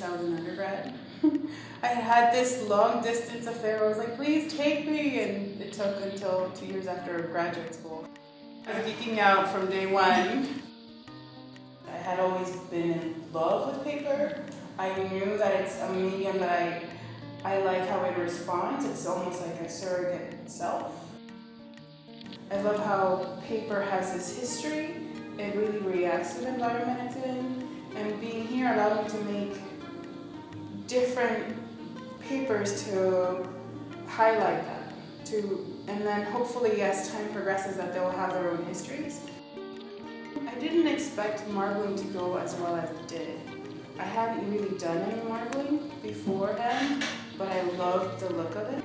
since I was an undergrad. I had this long distance affair. I was like, please take me, and it took until 2 years after graduate school. I was geeking out from day one. I had always been in love with paper. I knew that it's a medium that I like how it responds. It's almost like a surrogate itself. I love how paper has this history. It really reacts to the environment it's in. And being here allowed me to make different papers to highlight that. And then hopefully as time progresses that they'll have their own histories. I didn't expect marbling to go as well as it did. I hadn't really done any marbling beforehand, but I loved the look of it.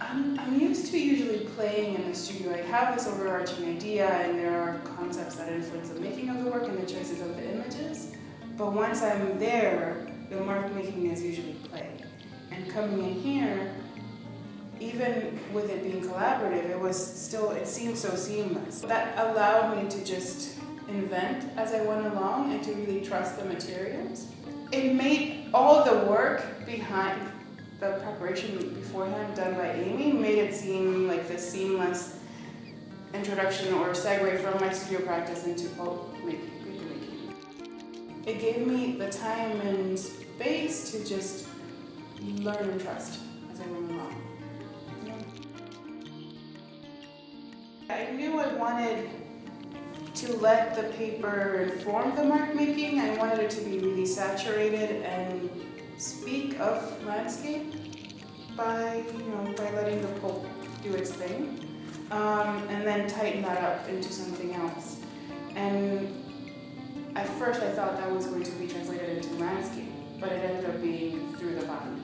I'm used to usually playing in the studio. I have this overarching idea and there are concepts that influence the making of the work and the choices of the images. But once I'm there, the mark making is usually play. And coming in here, even with it being collaborative, it seemed so seamless. That allowed me to just invent as I went along and to really trust the materials. It made all the work behind the preparation beforehand done by Amy made it seem like this seamless introduction or segue from my studio practice into paper making. It gave me the time and space to just learn and trust as I went along. I knew I wanted to let the paper inform the mark making. I wanted it to be really saturated and speak of landscape by letting the pulp do its thing, and then tighten that up into something else. And at first I thought that was going to be translated into landscape, but it ended up being through the vine.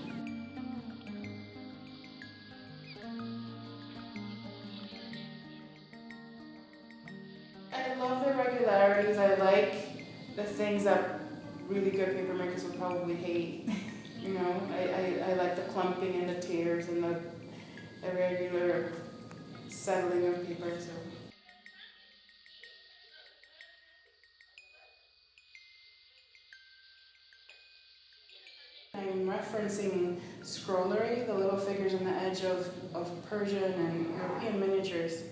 I love the regularities. I like the things that really good paper makers would probably hate. I like the clumping and the tears and the irregular settling of paper. So. I'm referencing scrollery, the little figures on the edge of Persian and European miniatures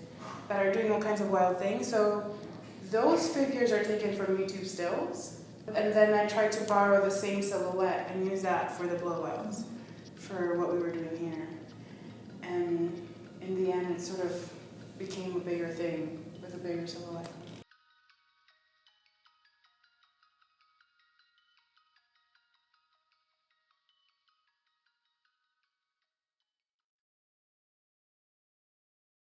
that are doing all kinds of wild things. So those figures are taken from YouTube stills. And then I tried to borrow the same silhouette and use that for the blowouts, for what we were doing here. And in the end, it sort of became a bigger thing with a bigger silhouette.